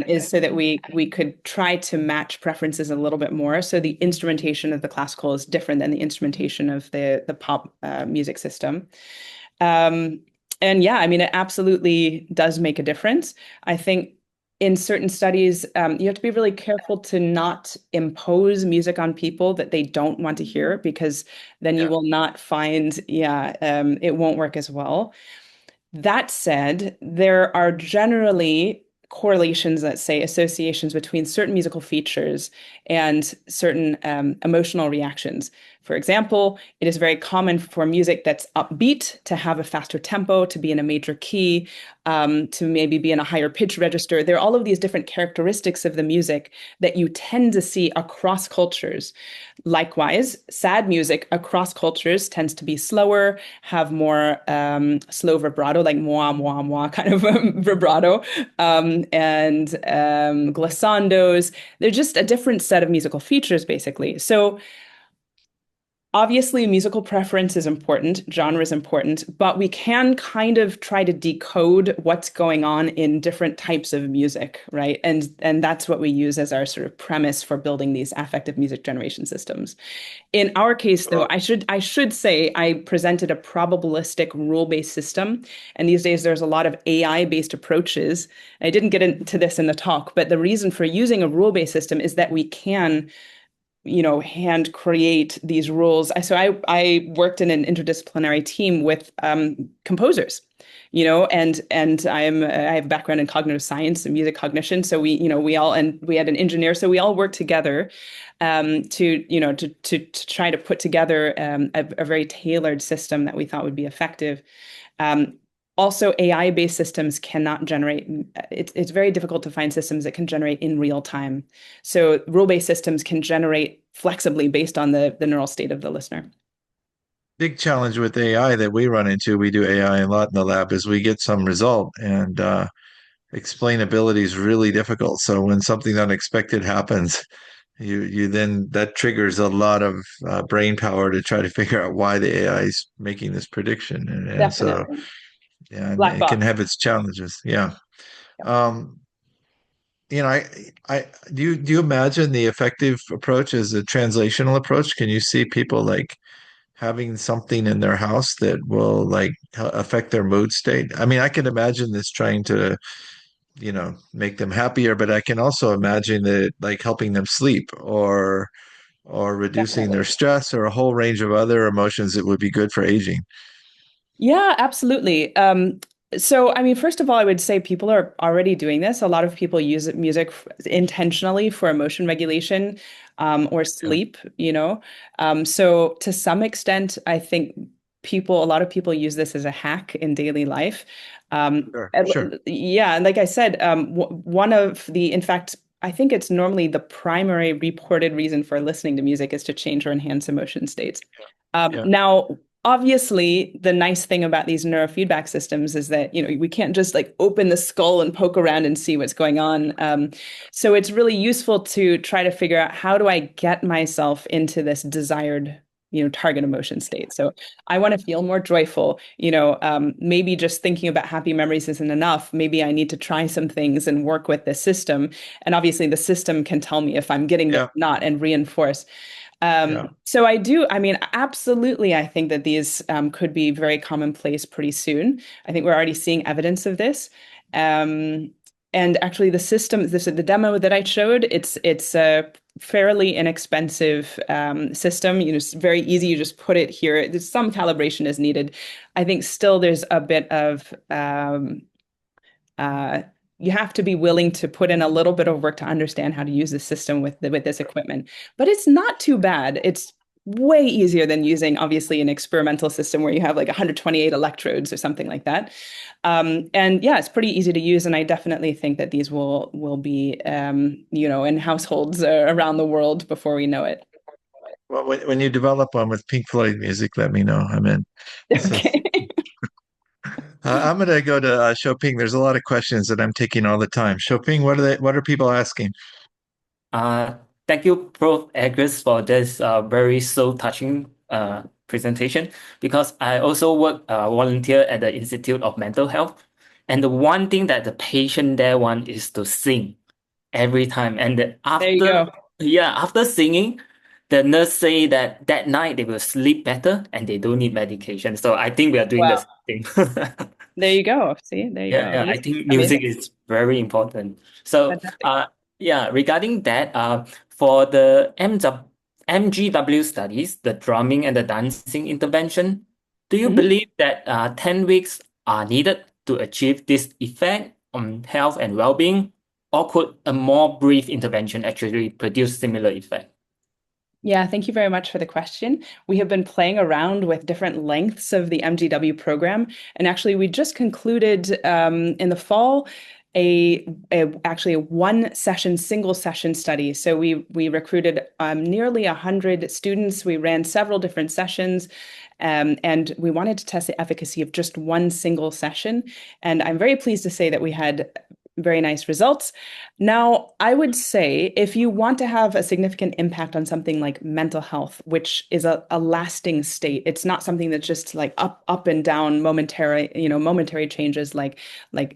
is so that we could try to match preferences a little bit more. So the instrumentation of the classical is different than the instrumentation of the pop music system. Um, and yeah, I mean, it absolutely does make a difference. I think in certain studies, you have to be really careful to not impose music on people that they don't want to hear, because then you will not find, it won't work as well. That said, there are generally correlations, let's say associations between certain musical features and certain emotional reactions. For example, it is very common for music that's upbeat to have a faster tempo, to be in a major key, to maybe be in a higher pitch register. There are all of these different characteristics of the music that you tend to see across cultures. Likewise, sad music across cultures tends to be slower, have more slow vibrato, like moi, moi, moi kind of vibrato, and glissandos. They're just a different set of musical features, basically. So obviously, musical preference is important, genre is important, but we can kind of try to decode what's going on in different types of music, right? And that's what we use as our sort of premise for building these affective music generation systems. In our case, though, I should say I presented a probabilistic rule-based system, and these days there's a lot of AI-based approaches. I didn't get into this in the talk, but the reason for using a rule-based system is that we can hand create these rules. So I worked in an interdisciplinary team with composers, and I have a background in cognitive science and music cognition. So we had an engineer, so we all worked together to try to put together a very tailored system that we thought would be effective. Also, AI-based systems cannot generate, it's very difficult to find systems that can generate in real time. So rule-based systems can generate flexibly based on the neural state of the listener. Big challenge with AI that we run into, we do AI a lot in the lab, is we get some result and explainability is really difficult. So when something unexpected happens, you then that triggers a lot of brain power to try to figure out why the AI is making this prediction. And so, Definitely. yeah, and Black it can box. have its challenges. Yeah. Um, I do you imagine the effective approach as a translational approach? Can you see people like having something in their house that will like affect their mood state? I mean, I can imagine this trying to, make them happier, but I can also imagine that like helping them sleep or reducing their Definitely. stress or a whole range of other emotions that would be good for aging. Yeah, absolutely. So, I mean, first of all, I would say people are already doing this. A lot of people use music intentionally for emotion regulation, or Yeah, sleep, So to some extent, I think a lot of people use this as a hack in daily life. sure. Yeah, and like I said, one of in fact, I think it's normally the primary reported reason for listening to music is to change or enhance emotion states. Yeah. Now, obviously, the nice thing about these neurofeedback systems is that, we can't just like open the skull and poke around and see what's going on. So it's really useful to try to figure out, how do I get myself into this desired, target emotion state. So I want to feel more joyful. Maybe just thinking about happy memories isn't enough. Maybe I need to try some things and work with the system. And obviously the system can tell me if I'm getting there or not and reinforce. So absolutely, I think that these could be very commonplace pretty soon. I think we're already seeing evidence of this. And actually the system, the demo that I showed, it's a fairly inexpensive system. It's very easy. You just put it here. There's some calibration is needed. I think still there's a bit of you have to be willing to put in a little bit of work to understand how to use the system with this equipment. But it's not too bad. It's way easier than using, obviously, an experimental system where you have like 128 electrodes or something like that. And yeah, it's pretty easy to use. And I definitely think that these will be, in households around the world before we know it. Well, when you develop one with Pink Floyd music, let me know. I'm in. Okay. I'm going to go to Xiaoping. There's a lot of questions that I'm taking all the time. Xiaoping, what are people asking? Thank you, Prof Agres, for this very soul-touching presentation, because I also work volunteer at the Institute of Mental Health, and the one thing that the patient there want is to sing every time. And There you go. after singing, the nurse say that that night they will sleep better and they don't need medication. So I think we are doing the same thing. There you go. See, there you go. Yeah, I think music is very important. So, regarding that, for the MGW studies, the drumming and the dancing intervention, do you believe that 10 weeks are needed to achieve this effect on health and well-being, or could a more brief intervention actually produce similar effect? Yeah, thank you very much for the question. We have been playing around with different lengths of the MGW program. And actually, we just concluded in the fall actually a single session study. So we recruited nearly 100 students. We ran several different sessions. And we wanted to test the efficacy of just one single session. And I'm very pleased to say that we had very nice results. Now, I would say if you want to have a significant impact on something like mental health, which is a lasting state, it's not something that's just like up and down momentary changes like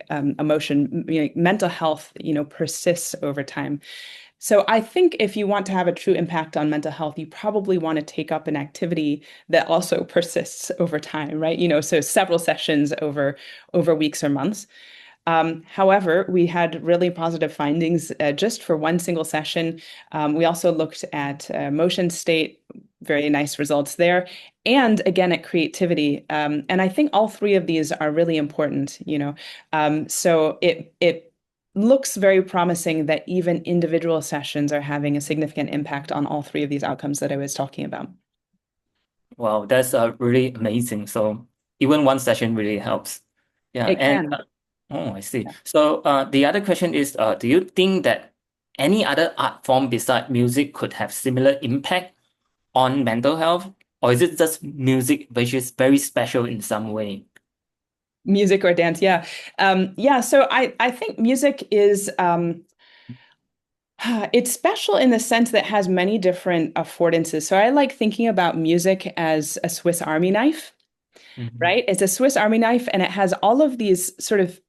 emotion. Mental health, persists over time. So I think if you want to have a true impact on mental health, you probably want to take up an activity that also persists over time, right? So several sessions over weeks or months. However, we had really positive findings just for one single session. We also looked at motion state, very nice results there, and again at creativity. And I think all three of these are really important. So it looks very promising that even individual sessions are having a significant impact on all three of these outcomes that I was talking about. Wow, that's really amazing. So even one session really helps. Yeah, it can. Oh, I see. So the other question is, do you think that any other art form besides music could have similar impact on mental health? Or is it just music, which is very special in some way? Music or dance, yeah. So I think music is, it's special in the sense that it has many different affordances. So I like thinking about music as a Swiss Army knife, right? It's a Swiss Army knife, and it has all of these sort of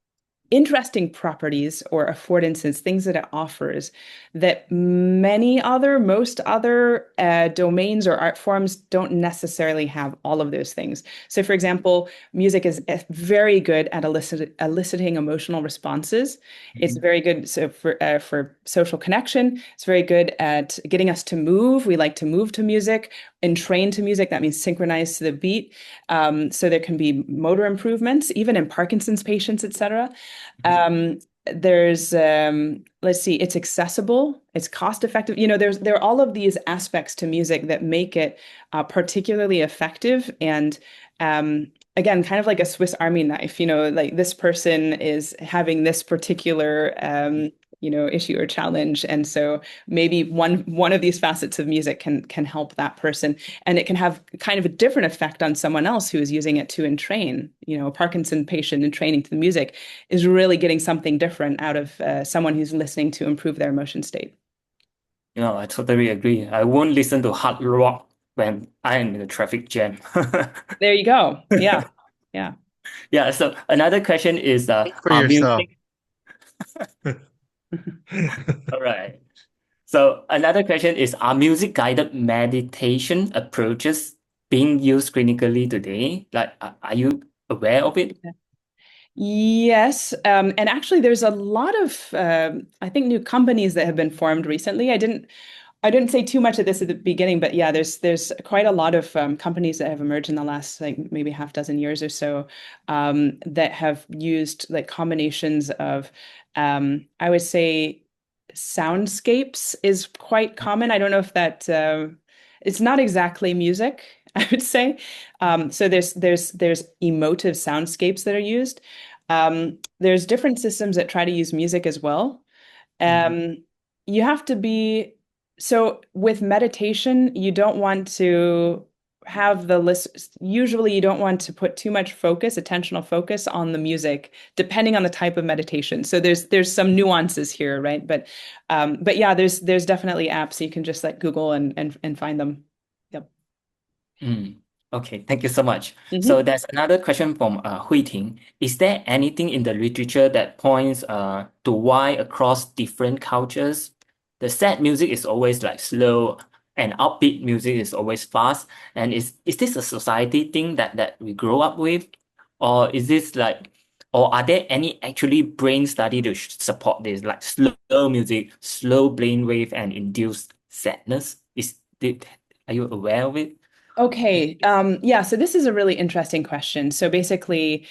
interesting properties or affordances, things that it offers that most other domains or art forms don't necessarily have all of those things. So for example, music is very good at eliciting emotional responses. It's very good for social connection. It's very good at getting us to move. We like to move to music, entrain to music. That means synchronize to the beat. So there can be motor improvements, even in Parkinson's patients, etc. There's let's see, it's accessible, it's cost effective. There are all of these aspects to music that make it particularly effective. And again, kind of like a Swiss Army knife, like this person is having this particular issue or challenge. And so maybe one of these facets of music can help that person. And it can have kind of a different effect on someone else who is using it to entrain. A Parkinson patient entraining to the music is really getting something different out of someone who's listening to improve their emotion state. I totally agree. I won't listen to hard rock when I am in a traffic jam. There you go. Yeah. Yeah. Yeah, so another question is For are yourself. music all right. So another question is are music guided meditation approaches being used clinically today? Like are you aware of it? Yes, and actually, there's a lot of I think new companies that have been formed recently. I didn't say too much of this at the beginning, but yeah, there's quite a lot of companies that have emerged in the last like maybe half dozen years or so that have used like combinations of I would say soundscapes is quite common. I don't know if that it's not exactly music, I would say. So there's emotive soundscapes that are used. There's different systems that try to use music as well. Mhm. You have to be so with meditation, you don't want to have the list. Usually, you don't want to put too much focus, attentional focus on the music, depending on the type of meditation. So there's some nuances here, right? But yeah, there's definitely apps you can just like Google and find them. Yep. Mm. Okay, thank you so much. So Mhm. there's another question from Hui Ting. Is there anything in the literature that points to why across different cultures, the sad music is always like slow and upbeat music is always fast? And is this a society thing that we grow up with? Or is this like, or are there any actually brain study to support this, like slow music, slow brain wave and induced sadness? Are you aware of it? Okay. Yeah. So this is a really interesting question. So basically,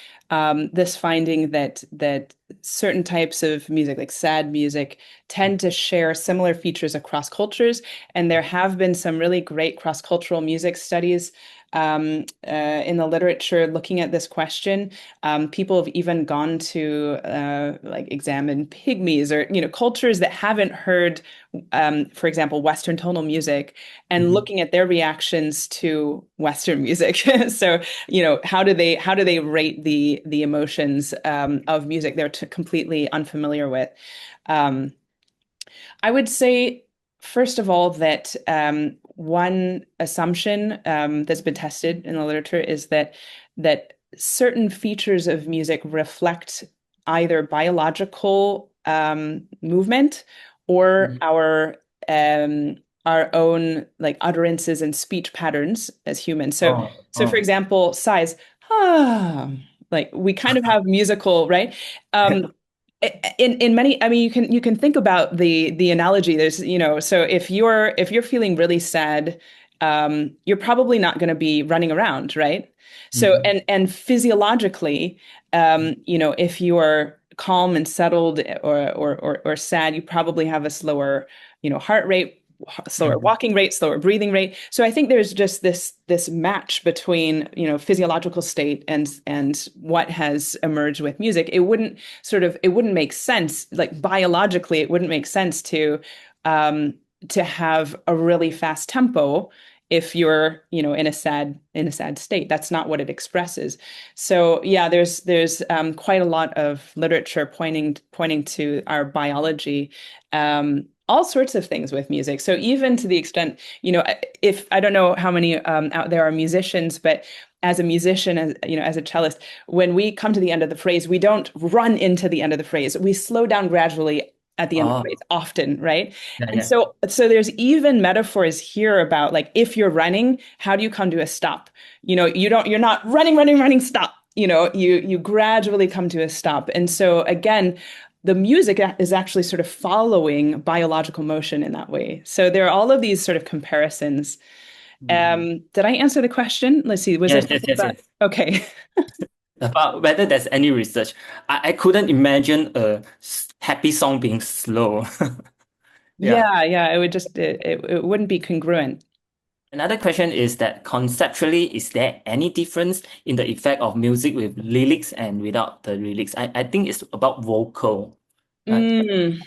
this finding that certain types of music, like sad music, tend to share similar features across cultures, and there have been some really great cross-cultural music studies in the literature looking at this question. People have even gone to like examine pygmies or cultures that haven't heard, for example, Western tonal music and Mhm. looking at their reactions to Western music. So, how do they rate the emotions of music they're completely unfamiliar with? Um, I would say, first of all, that one assumption that's been tested in the literature is that certain features of music reflect either biological movement or Mhm. our own like utterances and speech patterns as humans. So, Oh, so for oh. example, sighs, ah, like we kind of have musical, right? Um, in many, I mean, you can think about the analogy. There's, so if you're feeling really sad, you're probably not going to be running around, right? So Mhm. and physiologically, if you're calm and settled or sad, you probably have a slower, heart rate, slower Mhm. walking rate, slower breathing rate. So I think there's just this match between, physiological state and what has emerged with music. It wouldn't make sense, like biologically, it wouldn't make sense to have a really fast tempo if you're, in a sad state. That's not what it expresses. So yeah, there's quite a lot of literature pointing to our biology, all sorts of things with music. So even to the extent, if I don't know how many out there are musicians, but as a musician, as a cellist, when we come to the end of the phrase, we don't run into the end of the phrase. We slow down gradually at the end of the Oh, phrase often, right? yeah, And yeah. so there's even metaphors here about like if you're running, how do you come to a stop? You're not running, running, running, stop. You gradually come to a stop. And so again, the music is actually sort of following biological motion in that way. So there are all of these sort of comparisons. Mhm. Did I answer the question? Let's see. Was there Yes, yes, something yes, about? yes. Okay. About whether there's any research, I couldn't imagine a happy song being slow. Yeah. Yeah, yeah. It would just it wouldn't be congruent. Another question is that conceptually, is there any difference in the effect of music with lyrics and without the lyrics? I think it's about vocal. Uh, Mm.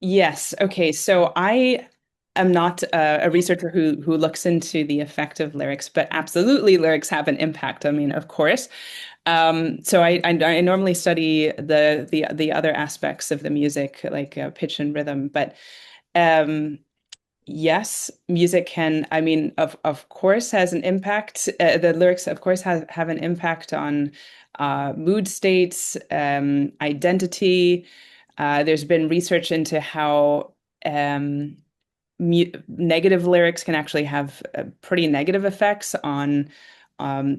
Yes. Okay. So I am not a researcher who looks into the effect of lyrics, but absolutely lyrics have an impact. I mean, of course. So I normally study the other aspects of the music, like pitch and rhythm, but um, yes, music can, I mean, of course has an impact. The lyrics, of course, have an impact on mood states, identity. There's been research into how negative lyrics can actually have pretty negative effects on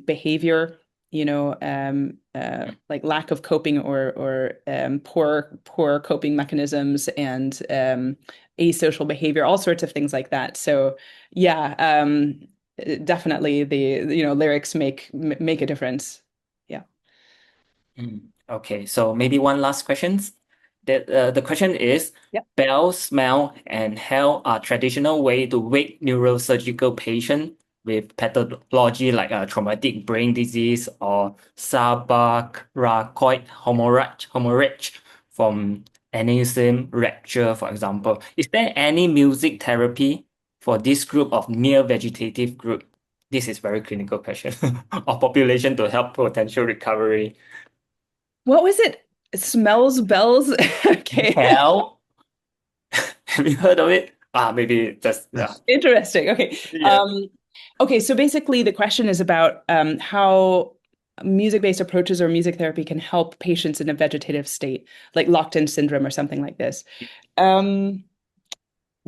behavior, like lack of coping or poor coping mechanisms and asocial behavior, all sorts of things like that. So yeah, definitely the lyrics make a difference. Yeah. Okay, so maybe one last question. The question is, Yep. bell, smell, and health are traditional way to wake neurosurgical patient with pathology like a traumatic brain disease or subarachnoid hemorrhage from aneurysm rupture, for example. Is there any music therapy for this group of near vegetative group? This is very clinical question of population to help potential recovery. What was it? Smells bells. Okay. Hell, have you heard of it? Maybe just yeah. Interesting. Okay. Yeah. Okay, so basically the question is about how music-based approaches or music therapy can help patients in a vegetative state, like locked-in syndrome or something like this.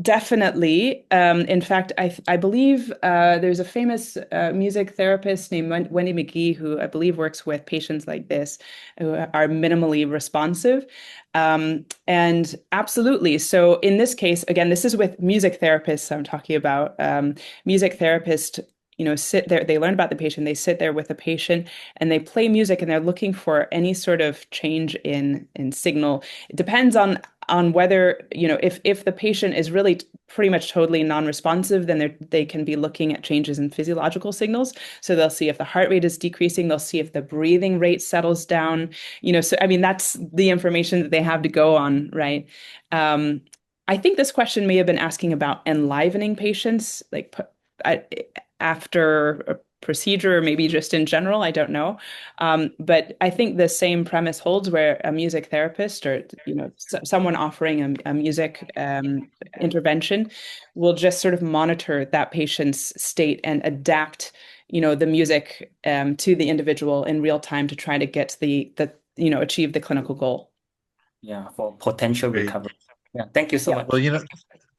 Definitely. In fact, I believe there's a famous music therapist named Wendy McGee who I believe works with patients like this who are minimally responsive. And absolutely. So in this case, again, this is with music therapists I'm talking about. Music therapists, sit there, they learn about the patient, they sit there with the patient and they play music and they're looking for any sort of change in signal. It depends on whether, if the patient is really pretty much totally non-responsive, then they can be looking at changes in physiological signals. So they'll see if the heart rate is decreasing, they'll see if the breathing rate settles down, so I mean, that's the information that they have to go on, right? I think this question may have been asking about enlivening patients, like after a procedure, or maybe just in general, I don't know. But I think the same premise holds where a music therapist or, someone offering a music intervention will just sort of monitor that patient's state and adapt, the music to the individual in real time to try to get achieve the clinical goal. Yeah, for potential recovery. Yeah, thank you so much. Well,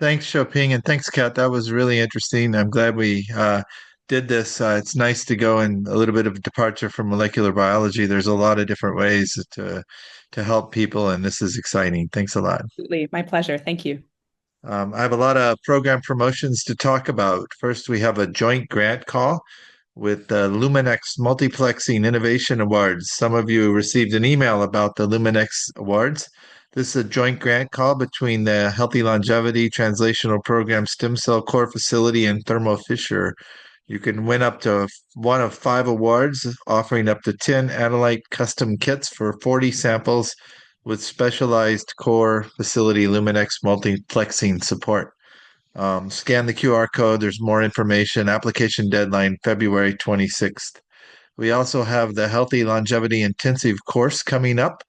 thanks, Xiaoping, and thanks, Kat. That was really interesting. I'm glad we did this. It's nice to go in a little bit of a departure from molecular biology. There's a lot of different ways to help people, and this is exciting. Thanks a lot. Absolutely. My pleasure. Thank you. I have a lot of program promotions to talk about. First, we have a joint grant call with the Luminex Multiplexing Innovation Awards. Some of you received an email about the Luminex Awards. This is a joint grant call between the Healthy Longevity Translational Program Stem Cell Core Facility and Thermo Fisher. You can win up to one of 5 awards, offering up to 10 Analyte custom kits for 40 samples with specialized core facility Luminex multiplexing support. Scan the QR code. There's more information. Application deadline February 26th. We also have the Healthy Longevity Intensive course coming up.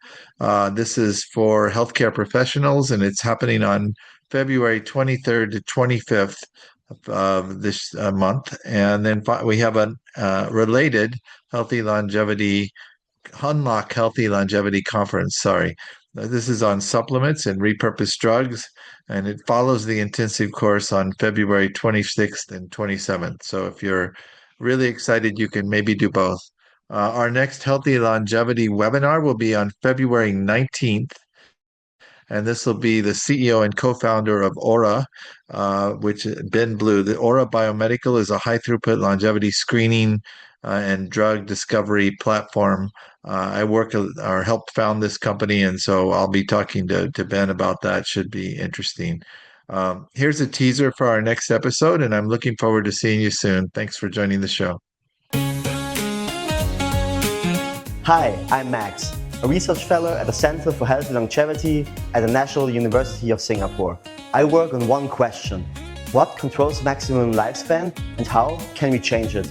This is for healthcare professionals, and it's happening on February 23rd to 25th of this month. And then we have a related Unlock Healthy Longevity Conference. Sorry. This is on supplements and repurposed drugs, and it follows the intensive course on February 26th and 27th. So if you're really excited, you can maybe do both. Our next Healthy Longevity webinar will be on February 19th, and this will be the CEO and co-founder of Aura, which Ben Blue. The Aura Biomedical is a high-throughput longevity screening and drug discovery platform. I work or helped found this company, and so I'll be talking to Ben about that. Should be interesting. Here's a teaser for our next episode, and I'm looking forward to seeing you soon. Thanks for joining the show. Hi, I'm Max, a research fellow at the Center for Healthy Longevity at the National University of Singapore. I work on one question: what controls maximum lifespan and how can we change it?